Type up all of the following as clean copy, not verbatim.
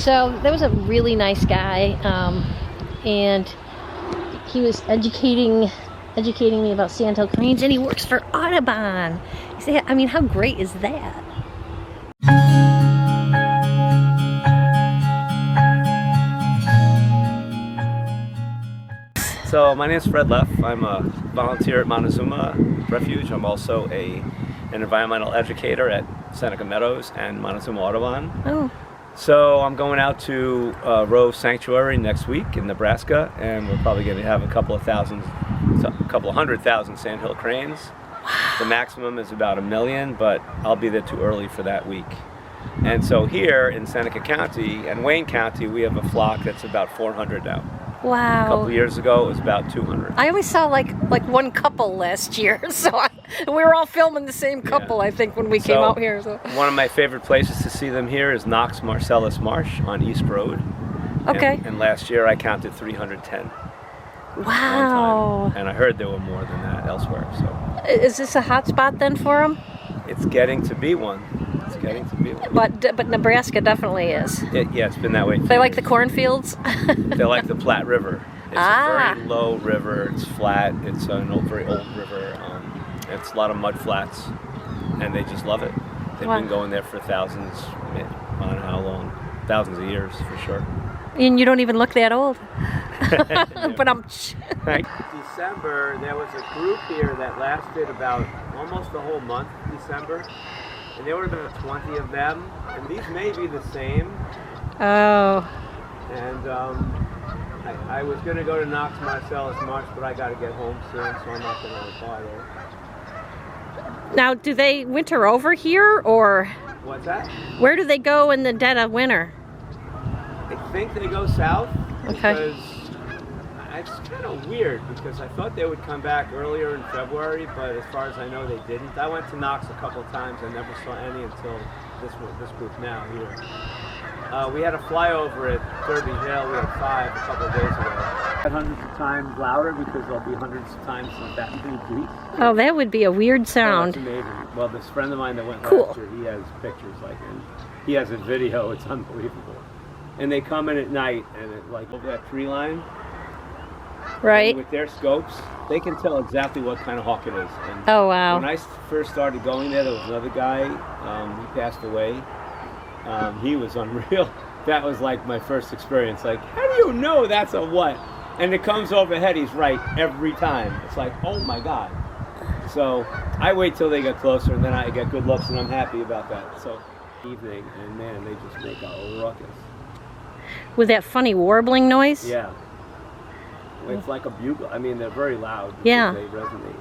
So there was a really nice guy, and he was educating me about Sandhill Cranes, and he works for Audubon. I mean, how great is that? So my name is Fred Leff. I'm a volunteer at Montezuma Refuge. I'm also an environmental educator at Seneca Meadows and Montezuma Audubon. Oh. So I'm going out to Rove Sanctuary next week in Nebraska, and we're probably going to have a couple of 100,000 Sandhill Cranes. The maximum is about 1 million, but I'll be there too early for that week. And so here in Seneca County and Wayne County, we have a flock that's about 400 now. Wow. A couple of years ago, it was about 200. I always saw like one couple last year, so we were all filming the same couple, I think, when we came out here. So. One of my favorite places to see them here is Knox Marcellus Marsh on East Road. Okay. And last year I counted 310. Wow. And I heard there were more than that elsewhere. So. Is this a hot spot then for them? It's getting to be one. It's getting to be one. But Nebraska definitely is. Yeah, it's been that way. They like the cornfields? They like the Platte River. It's a very low river. It's flat. It's a very old river. It's a lot of mud flats, and they just love it. They've been going there for thousands, I don't know how long, thousands of years for sure. And you don't even look that old. But I'm. December, there was a group here that lasted about almost the whole month of December, and there were about 20 of them, and these may be the same. Oh. And I was going to go to Knox Marcellus Marsh, but I got to get home soon, so I'm not going to bother. Now, do they winter over here, or? What's that? Where do they go in the dead of winter? I think they go south. Okay. Because it's kind of weird, because I thought they would come back earlier in February, but as far as I know, they didn't. I went to Knox a couple of times. I never saw any until this group now here. We had a flyover at Derby Hill. We had 5 a couple of days ago. Hundreds of times louder because there'll be hundreds of times that many geese. Oh, that would be a weird sound. Oh, that's amazing. Well, this friend of mine that went last year, he has pictures like it. He has a video. It's unbelievable. And they come in at night, and it, like over that tree line. Right. And with their scopes, they can tell exactly what kind of hawk it is. And oh, wow. When I first started going there was another guy. He passed away. He was unreal. That was like my first experience. Like, how do you know that's a what? And it comes overhead, he's right every time. It's like, oh my God. So I wait till they get closer, and then I get good looks, and I'm happy about that. So evening, and man, they just make a ruckus. With that funny warbling noise? Yeah. It's like a bugle. I mean, they're very loud. Yeah. They resonate.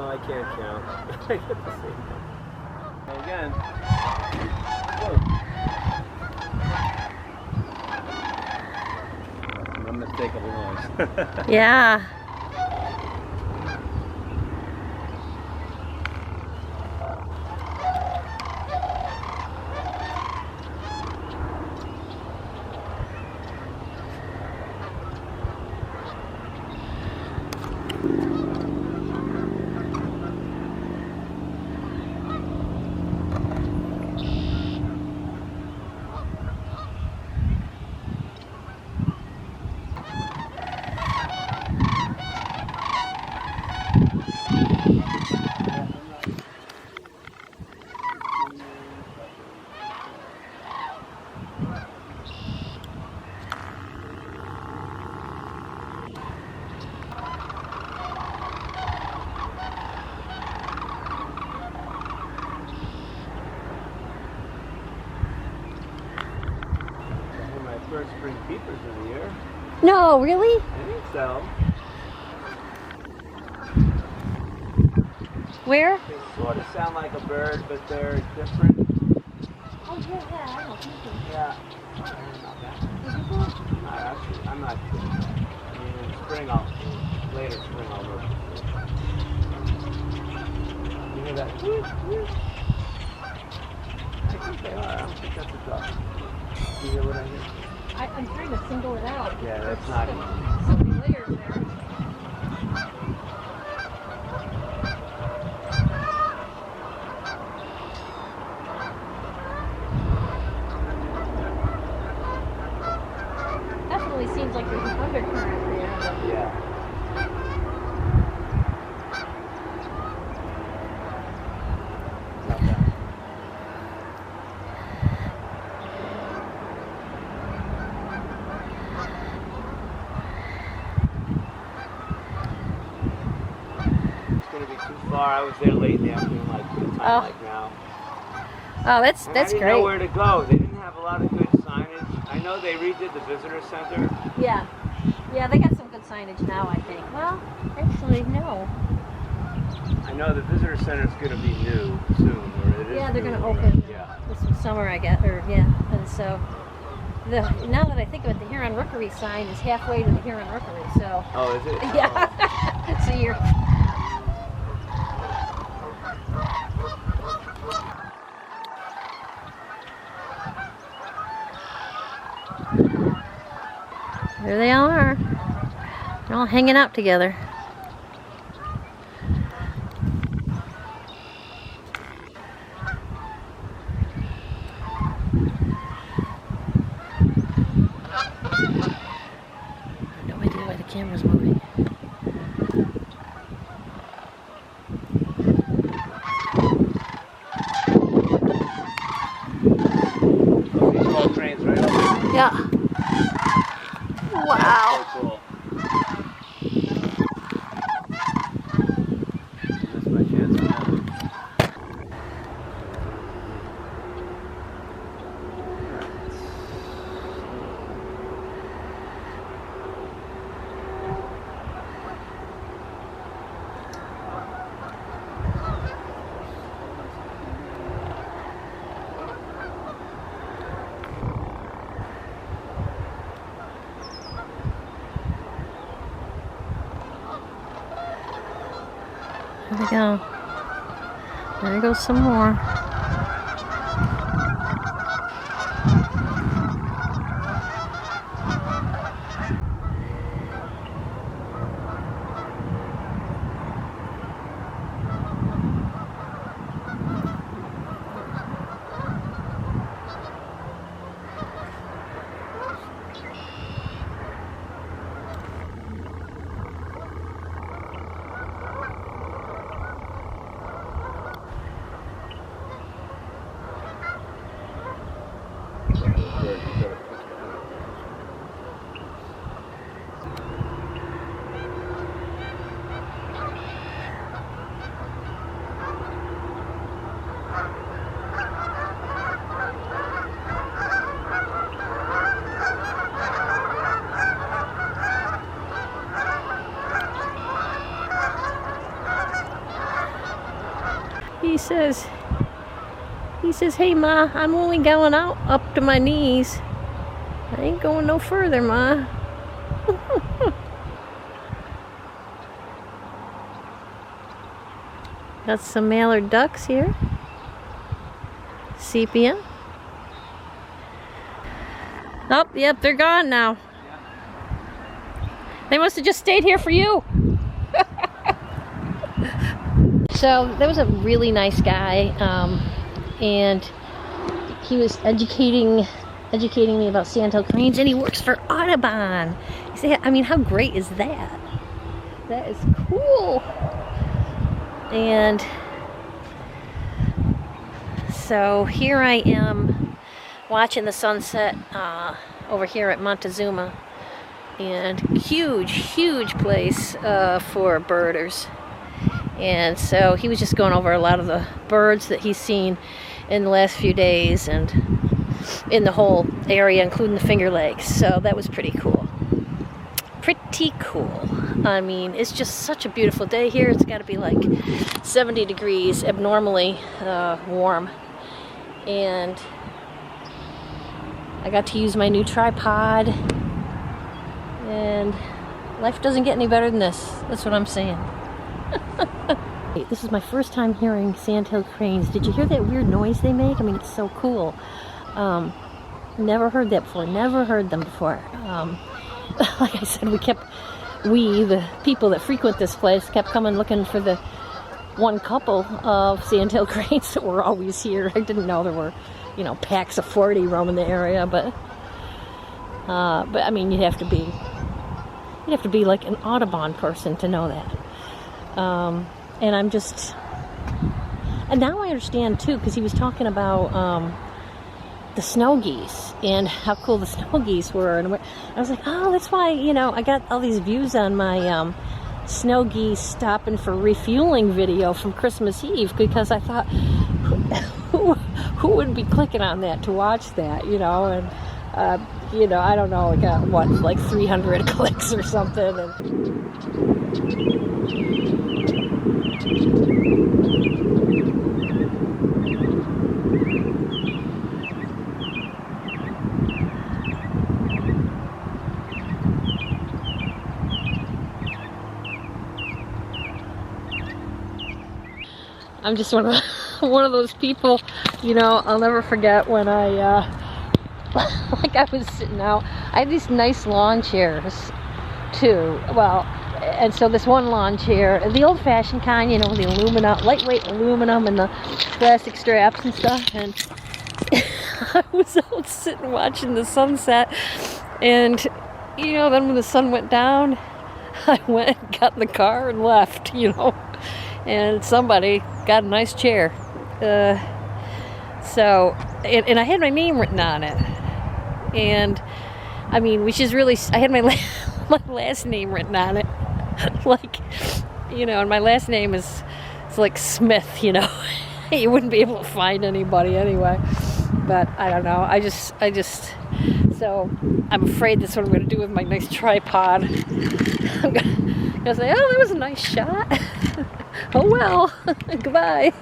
I can't count. I get the same one. Again. Whoa. Unmistakable noise. Yeah. First spring peepers of the year. No, really? I think so. Where? They sort of sound like a bird, but they're different. Oh, yeah, I don't think so. Yeah. spring, later spring I'll look. You hear that? I think they are. I don't think that's a duck. You hear what I hear? I'm trying to single it out. Yeah, that's not easy. So many layers there. Definitely seems like there's an undercurrent there. Yeah. Not bad. It's gonna be too far. I was there late in the afternoon, like good time, like now. Oh, that's And I didn't great. know where to go. They didn't have a lot of good signage. I know they redid the visitor center. Yeah. Yeah, they got some good signage now, I think. Well, actually, no. I know the visitor center is going to be new soon, or it is. Yeah, they're new going to already. open Yeah. this summer, I guess. Or yeah, and so now that I think of it, the Huron Rookery sign is halfway to the Huron Rookery. So Oh, is it? yeah. So you're. There they all are. They're all hanging out together. No idea why the camera's moving. These whole trains right over there. Yeah. Wow. So cool. That's my chance on that. There we go. There goes some more. He says, hey Ma, I'm only going out up to my knees. I ain't going no further, Ma. Got some mallard ducks here. Sepia. Oh, yep, they're gone now. They must have just stayed here for you. So there was a really nice guy, and he was educating me about Sandhill Cranes, and he works for Audubon. You say, I mean, how great is that? That is cool. And so here I am watching the sunset over here at Montezuma, and huge place for birders. And so he was just going over a lot of the birds that he's seen in the last few days and in the whole area, including the Finger Lakes. So that was pretty cool. Pretty cool. I mean, it's just such a beautiful day here. It's got to be like 70 degrees, abnormally warm. And I got to use my new tripod. And Life doesn't get any better than this. That's what I'm saying. This is my first time hearing Sandhill Cranes. Did you hear that weird noise they make? I mean, it's so cool. Never heard that before. Never heard them before. Like I said, the people that frequent this place, kept coming looking for the one couple of Sandhill Cranes that were always here. I didn't know there were, packs of 40 roaming the area, but I mean, you'd have to be like an Audubon person to know that. And now I understand too, because he was talking about the snow geese and how cool the snow geese were, and I was like, oh, that's why I got all these views on my snow geese stopping for refueling video from Christmas Eve, because I thought, who would be clicking on that to watch that, and I don't know, it got like 300 clicks or something. I'm just one of those people, I'll never forget when I was sitting out. I had these nice lawn chairs too. Well, and so this one lawn chair, the old-fashioned kind, the aluminum, lightweight aluminum, and the plastic straps and stuff. And I was out sitting watching the sunset, and then when the sun went down, I went and got in the car and left. And somebody got a nice chair. So, and I had my name written on it. And, I mean, which is really, I had my last name written on it. And my last name is like Smith, You wouldn't be able to find anybody anyway. But I don't know. So I'm afraid that's what I'm going to do with my nice tripod. I'm going to say, oh, that was a nice shot. Oh well, goodbye.